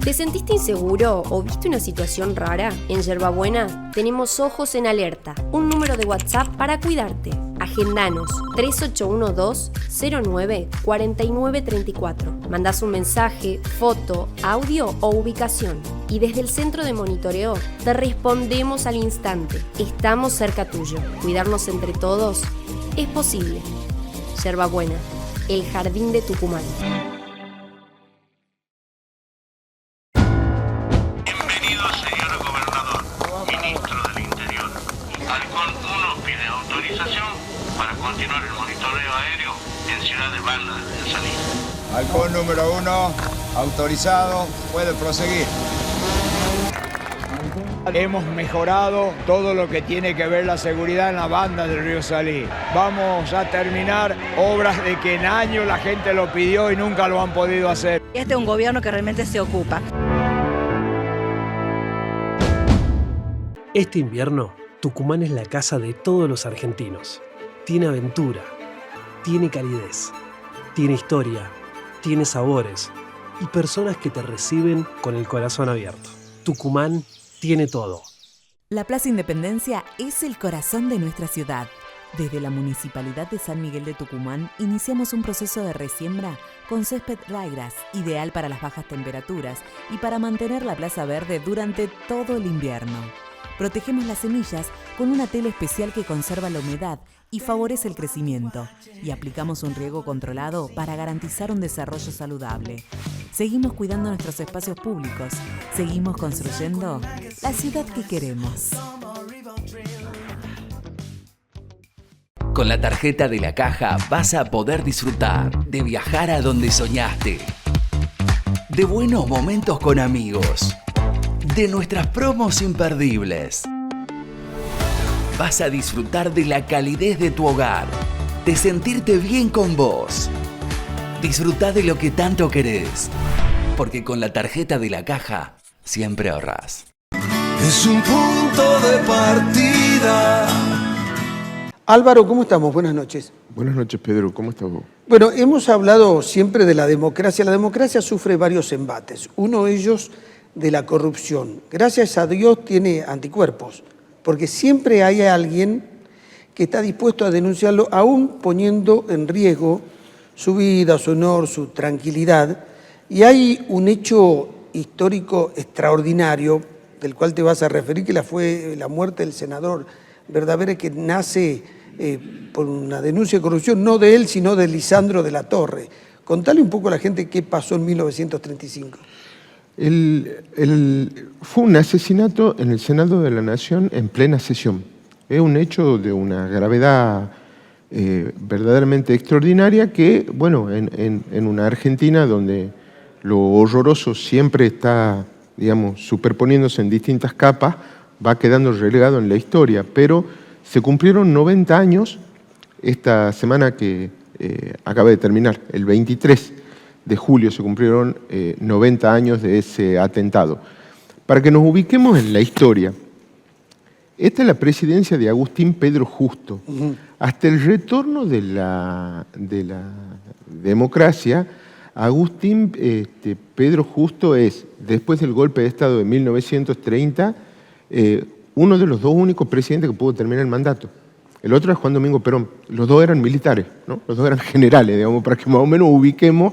¿Te sentiste inseguro o viste una situación rara? En Yerbabuena tenemos Ojos en Alerta, un número de WhatsApp para cuidarte. Agendanos 3812-09-4934. Mandás un mensaje, foto, audio o ubicación. Y desde el centro de monitoreo te respondemos al instante. Estamos cerca tuyo. Cuidarnos entre todos es posible. Yerbabuena, el jardín de Tucumán.
Continuar el monitoreo aéreo en Ciudad de Banda del Salí.
Halcón número 1, autorizado, puede proseguir. Hemos mejorado todo lo que tiene que ver la seguridad en la banda del río Salí. Vamos a terminar obras de que en años la gente lo pidió y nunca lo han podido hacer.
Este es un gobierno que realmente se ocupa.
Este invierno, Tucumán es la casa de todos los argentinos. Tiene aventura, tiene calidez, tiene historia, tiene sabores y personas que te reciben con el corazón abierto. Tucumán tiene todo.
La Plaza Independencia es el corazón de nuestra ciudad. Desde la Municipalidad de San Miguel de Tucumán iniciamos un proceso de resiembra con césped ryegrass, ideal para las bajas temperaturas y para mantener la plaza verde durante todo el invierno. Protegemos las semillas con una tela especial que conserva la humedad y favorece el crecimiento. Y aplicamos un riego controlado para garantizar un desarrollo saludable. Seguimos cuidando nuestros espacios públicos. Seguimos construyendo la ciudad que queremos.
Con la tarjeta de la Caja vas a poder disfrutar de viajar a donde soñaste, de buenos momentos con amigos, de nuestras promos imperdibles. Vas a disfrutar de la calidez de tu hogar, de sentirte bien con vos. Disfrutá de lo que tanto querés, porque con la tarjeta de la Caja siempre ahorrás.
Es un punto de partida.
Álvaro, ¿cómo estamos? Buenas noches.
Buenas noches, Pedro. ¿Cómo estás vos?
Bueno, hemos hablado siempre de la democracia. La democracia sufre varios embates. Uno de ellos de la corrupción. Gracias a Dios tiene anticuerpos, porque siempre hay alguien que está dispuesto a denunciarlo, aún poniendo en riesgo su vida, su honor, su tranquilidad. Y hay un hecho histórico extraordinario, del cual te vas a referir, que fue la muerte del senador Verdaguer, que nace por una denuncia de corrupción, no de él, sino de Lisandro de la Torre. Contale un poco a la gente qué pasó en 1935.
Fue un asesinato en el Senado de la Nación en plena sesión. Es un hecho de una gravedad verdaderamente extraordinaria que, bueno, en una Argentina donde lo horroroso siempre está, digamos, superponiéndose en distintas capas, va quedando relegado en la historia. Pero se cumplieron 90 años esta semana que acaba de terminar, el 23 de julio se cumplieron 90 años de ese atentado. Para que nos ubiquemos en la historia, esta es la presidencia de Agustín Pedro Justo. Hasta el retorno de la democracia, Agustín Pedro Justo es, después del golpe de Estado de 1930, uno de los dos únicos presidentes que pudo terminar el mandato. El otro es Juan Domingo Perón. Los dos eran militares, ¿no? Los dos eran generales, digamos, para que más o menos ubiquemos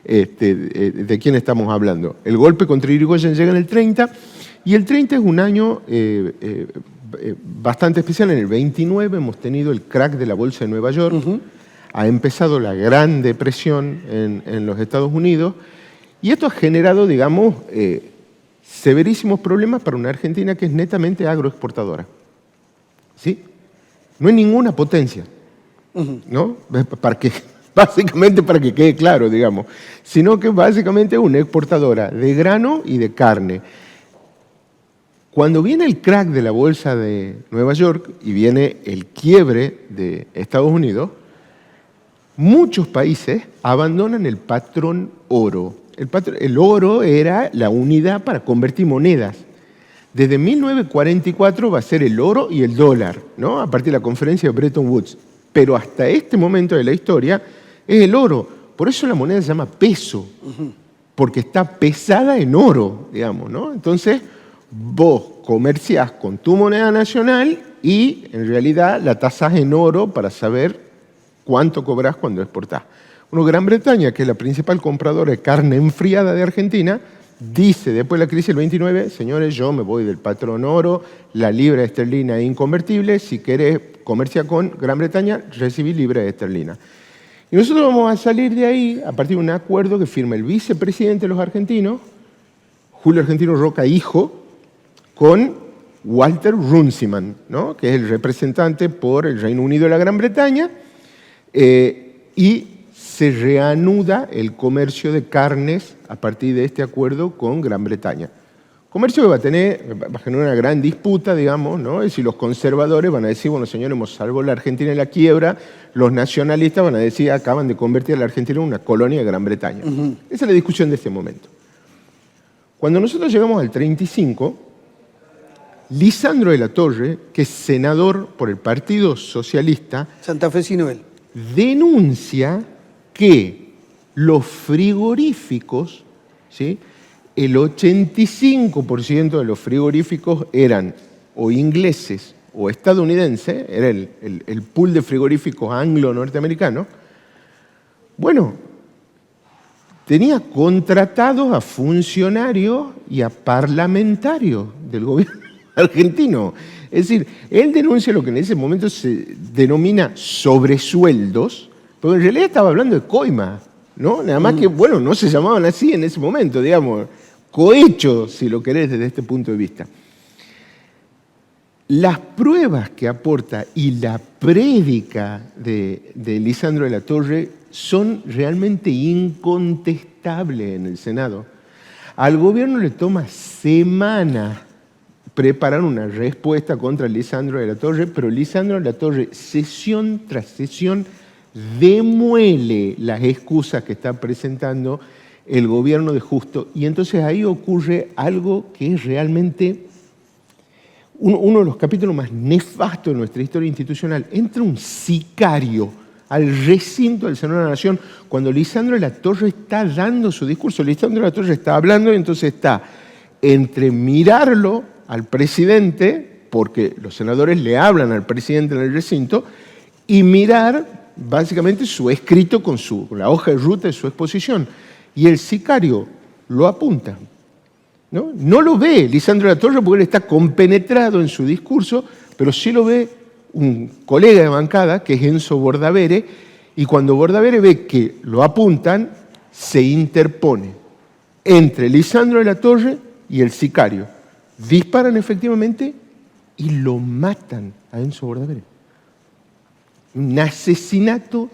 de quién estamos hablando. El golpe contra Irigoyen llega en el 30, y el 30 es un año bastante especial. En el 29 hemos tenido el crack de la Bolsa de Nueva York, ha empezado la Gran Depresión en los Estados Unidos, y esto ha generado, digamos, severísimos problemas para una Argentina que es netamente agroexportadora. ¿Sí? No hay ninguna potencia, ¿no? Básicamente para que quede claro, digamos, sino que básicamente es una exportadora de grano y de carne. Cuando viene el crack de la Bolsa de Nueva York y viene el quiebre de Estados Unidos, muchos países abandonan el patrón oro. El oro era la unidad para convertir monedas. Desde 1944 va a ser el oro y el dólar, ¿no? A partir de la conferencia de Bretton Woods. Pero hasta este momento de la historia es el oro. Por eso la moneda se llama peso. porque está pesada en oro, digamos, ¿no? Entonces, vos comerciás con tu moneda nacional y en realidad la tasás en oro para saber cuánto cobrás cuando exportás. Bueno, Gran Bretaña, que es la principal compradora de carne enfriada de Argentina, dice después de la crisis del 29, señores, yo me voy del patrón oro, la libra esterlina es inconvertible, si querés comerciar con Gran Bretaña, recibí libra esterlina. Y nosotros vamos a salir de ahí a partir de un acuerdo que firma el vicepresidente de los argentinos, Julio Argentino Roca Hijo, con Walter Runciman, ¿no? Que es el representante por el Reino Unido de la Gran Bretaña, y se reanuda el comercio de carnes a partir de este acuerdo con Gran Bretaña. Comercio que va a generar una gran disputa, digamos, ¿no? Es decir, los conservadores van a decir, bueno, señores, hemos salvado a la Argentina en la quiebra, los nacionalistas van a decir, acaban de convertir a la Argentina en una colonia de Gran Bretaña. Esa es la discusión de este momento. Cuando nosotros llegamos al 35, Lisandro de la Torre, que es senador por el Partido Socialista,
santafesino él,
denuncia que los frigoríficos, ¿sí?, el 85% de los frigoríficos eran o ingleses o estadounidenses, era el pool de frigoríficos anglo-norteamericanos. Bueno, tenía contratados a funcionarios y a parlamentarios del gobierno argentino. Es decir, él denuncia lo que en ese momento se denomina sobresueldos, pero en realidad estaba hablando de coima, ¿no? Nada más que, bueno, no se llamaban así en ese momento, digamos, cohecho, si lo querés, desde este punto de vista. Las pruebas que aporta y la prédica de Lisandro de la Torre son realmente incontestables en el Senado. Al gobierno le toma semanas preparar una respuesta contra Lisandro de la Torre, pero Lisandro de la Torre, sesión tras sesión, demuele las excusas que está presentando el gobierno de Justo, y entonces ahí ocurre algo que es realmente uno de los capítulos más nefastos de nuestra historia institucional. Entra un sicario al recinto del Senado de la Nación cuando Lisandro de la Torre está dando su discurso. Lisandro de la Torre está hablando y entonces está entre mirarlo al presidente, porque los senadores le hablan al presidente en el recinto, y mirar básicamente su escrito con la hoja de ruta de su exposición. Y el sicario lo apunta, ¿no? No lo ve Lisandro de la Torre porque él está compenetrado en su discurso, pero sí lo ve un colega de bancada, que es Enzo Bordavere, y cuando Bordavere ve que lo apuntan, se interpone entre Lisandro de la Torre y el sicario. Disparan efectivamente y lo matan a Enzo Bordavere. Un asesinato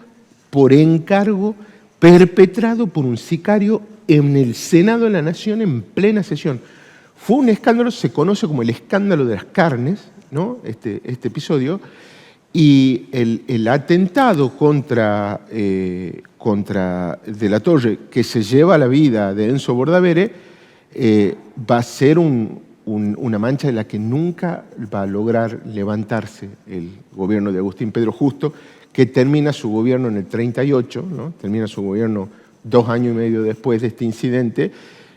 por encargo perpetrado por un sicario en el Senado de la Nación en plena sesión. Fue un escándalo, se conoce como el escándalo de las carnes, ¿no? Este episodio, y el atentado contra de la Torre, que se lleva la vida de Enzo Bordavere, va a ser una mancha de la que nunca va a lograr levantarse el gobierno de Agustín Pedro Justo, que termina su gobierno en el 38, ¿no? Termina su gobierno 2 años y medio después de este incidente,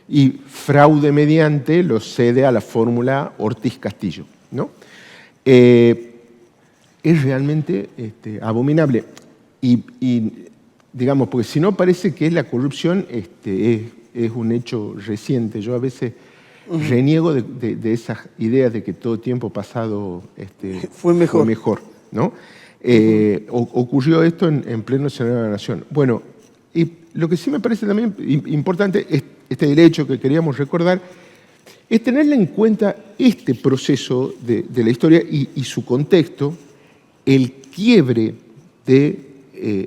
y fraude mediante lo cede a la fórmula Ortiz-Castillo, ¿no? Es realmente abominable. Y digamos, porque si no parece que la corrupción es un hecho reciente. Yo a veces reniego de esas ideas de que todo tiempo pasado fue mejor, ¿no? Ocurrió esto en pleno Senado de la Nación. Bueno, y lo que sí me parece también importante, este derecho que queríamos recordar, es tenerle en cuenta este proceso de la historia y su contexto, el quiebre de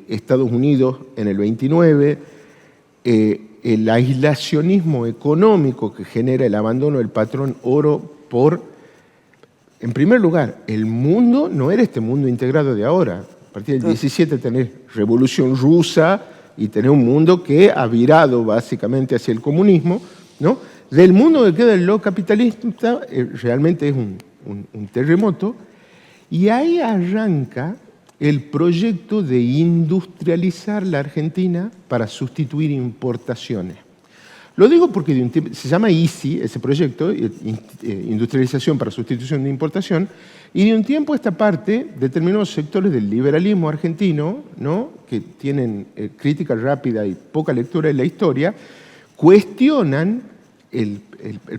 Estados Unidos en el 29, el aislacionismo económico que genera el abandono del patrón oro por, en primer lugar, el mundo no era este mundo integrado de ahora. A partir del 17 tenés Revolución Rusa y tenés un mundo que ha virado básicamente hacia el comunismo, ¿no? Del mundo que queda el lo capitalista realmente es un terremoto, y ahí arranca el proyecto de industrializar la Argentina para sustituir importaciones. Lo digo porque se llama ISI, ese proyecto, Industrialización para Sustitución de Importación, y de un tiempo a esta parte, determinados sectores del liberalismo argentino, ¿no?, que tienen crítica rápida y poca lectura de la historia, cuestionan el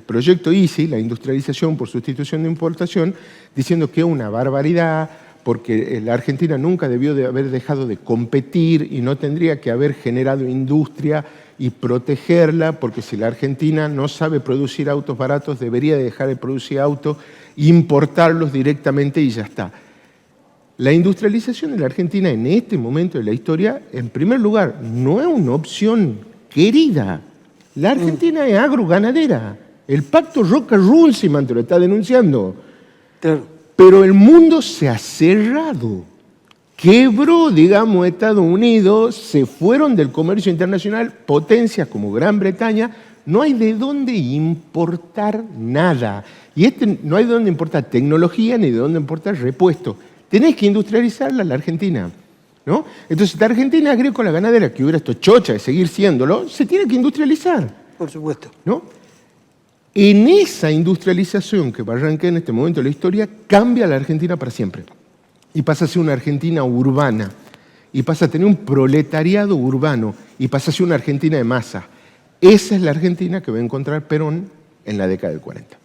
proyecto ISI, la industrialización por sustitución de importación, diciendo que es una barbaridad, porque la Argentina nunca debió de haber dejado de competir y no tendría que haber generado industria y protegerla, porque si la Argentina no sabe producir autos baratos, debería de dejar de producir autos, importarlos directamente y ya está. La industrialización de la Argentina en este momento de la historia, en primer lugar, no es una opción querida. La Argentina es agroganadera. El pacto Roca-Runciman te lo está denunciando.
Claro.
Pero el mundo se ha cerrado. Quebró, digamos, Estados Unidos, se fueron del comercio internacional potencias como Gran Bretaña, no hay de dónde importar nada. Y no hay de dónde importar tecnología ni de dónde importar repuestos. Tenés que industrializarla la Argentina, ¿no? Entonces la Argentina agrícola ganadera, que hubiera esto chocha de seguir siéndolo, se tiene que industrializar.
Por supuesto.
¿No? En esa industrialización que va a arrancar en este momento de la historia, cambia la Argentina para siempre. Y pasa a ser una Argentina urbana, y pasa a tener un proletariado urbano, y pasa a ser una Argentina de masa. Esa es la Argentina que va a encontrar Perón en la década del 40.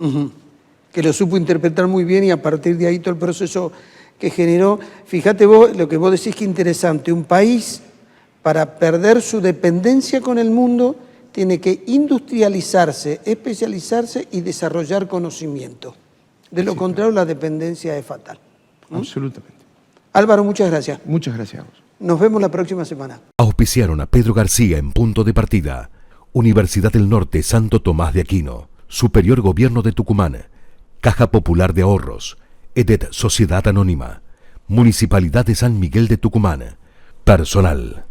Que lo supo interpretar muy bien y a partir de ahí todo el proceso que generó. Fíjate vos, lo que vos decís que interesante, un país para perder su dependencia con el mundo tiene que industrializarse, especializarse y desarrollar conocimiento. De lo contrario, la dependencia es fatal.
Absolutamente.
Álvaro, muchas gracias.
Muchas gracias a vos.
Nos vemos la próxima semana.
Auspiciaron a Pedro García en Punto de Partida. Universidad del Norte Santo Tomás de Aquino. Superior Gobierno de Tucumán. Caja Popular de Ahorros. EDET Sociedad Anónima. Municipalidad de San Miguel de Tucumán. Personal.